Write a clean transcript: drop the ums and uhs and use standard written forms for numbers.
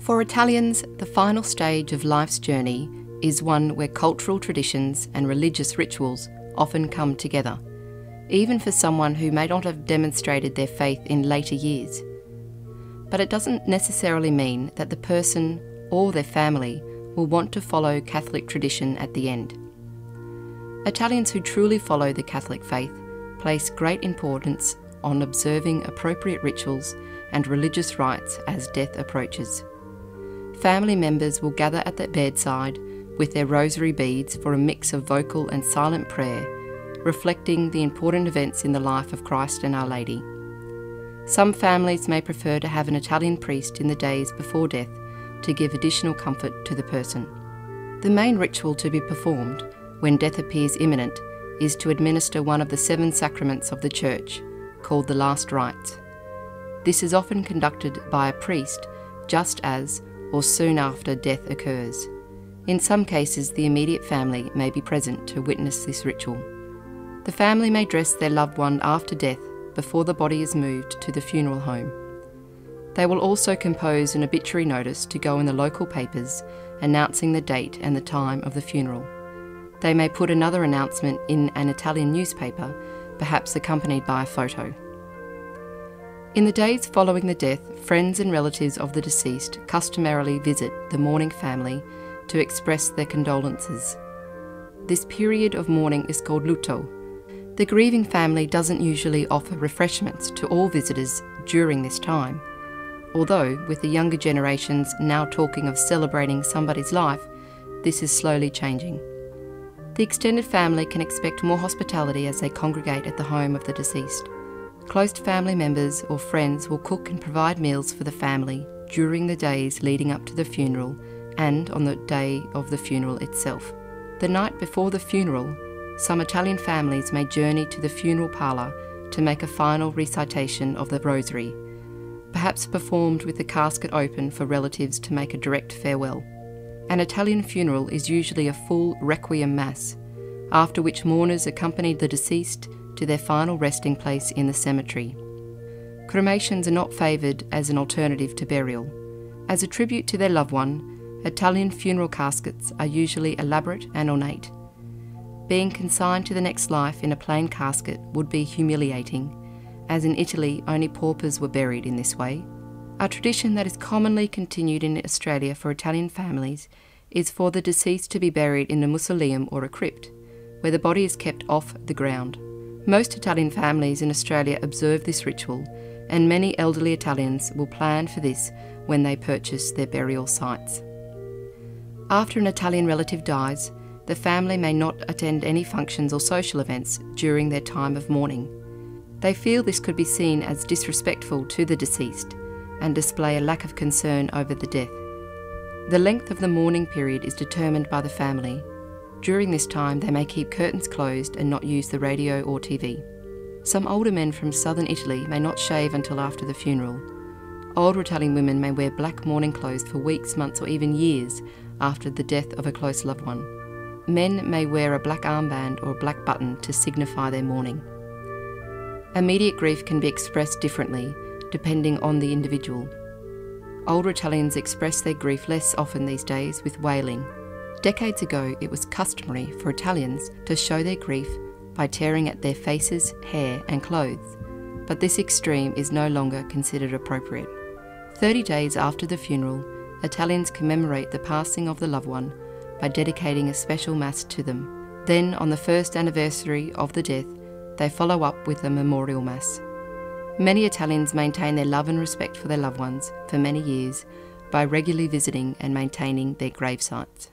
For Italians, the final stage of life's journey is one where cultural traditions and religious rituals often come together, even for someone who may not have demonstrated their faith in later years. But it doesn't necessarily mean that the person or their family will want to follow Catholic tradition at the end. Italians who truly follow the Catholic faith place great importance on observing appropriate rituals and religious rites as death approaches. Family members will gather at the bedside with their rosary beads for a mix of vocal and silent prayer, reflecting the important events in the life of Christ and Our Lady. Some families may prefer to have an Italian priest in the days before death to give additional comfort to the person. The main ritual to be performed when death appears imminent is to administer one of the 7 sacraments of the Church, called the last rites. This is often conducted by a priest just as or soon after death occurs. In some cases, the immediate family may be present to witness this ritual. The family may dress their loved one after death before the body is moved to the funeral home. They will also compose an obituary notice to go in the local papers announcing the date and the time of the funeral. They may put another announcement in an Italian newspaper, perhaps accompanied by a photo. In the days following the death, friends and relatives of the deceased customarily visit the mourning family to express their condolences. This period of mourning is called lutto. The grieving family doesn't usually offer refreshments to all visitors during this time, although with the younger generations now talking of celebrating somebody's life, this is slowly changing. The extended family can expect more hospitality as they congregate at the home of the deceased. Close family members or friends will cook and provide meals for the family during the days leading up to the funeral and on the day of the funeral itself. The night before the funeral, some Italian families may journey to the funeral parlour to make a final recitation of the Rosary, perhaps performed with the casket open for relatives to make a direct farewell. An Italian funeral is usually a full requiem mass, after which mourners accompany the deceased to their final resting place in the cemetery. Cremations are not favoured as an alternative to burial. As a tribute to their loved one, Italian funeral caskets are usually elaborate and ornate. Being consigned to the next life in a plain casket would be humiliating, as in Italy only paupers were buried in this way. A tradition that is commonly continued in Australia for Italian families is for the deceased to be buried in a mausoleum or a crypt, where the body is kept off the ground. Most Italian families in Australia observe this ritual, and many elderly Italians will plan for this when they purchase their burial sites. After an Italian relative dies, the family may not attend any functions or social events during their time of mourning. They feel this could be seen as disrespectful to the deceased and display a lack of concern over the death. The length of the mourning period is determined by the family. During this time, they may keep curtains closed and not use the radio or TV. Some older men from southern Italy may not shave until after the funeral. Older Italian women may wear black mourning clothes for weeks, months, or even years after the death of a close loved one. Men may wear a black armband or a black button to signify their mourning. Immediate grief can be expressed differently, depending on the individual. Older Italians express their grief less often these days with wailing. Decades ago, it was customary for Italians to show their grief by tearing at their faces, hair and clothes, but this extreme is no longer considered appropriate. 30 days after the funeral, Italians commemorate the passing of the loved one by dedicating a special Mass to them. Then, on the first anniversary of the death, they follow up with a memorial Mass. Many Italians maintain their love and respect for their loved ones for many years by regularly visiting and maintaining their grave sites.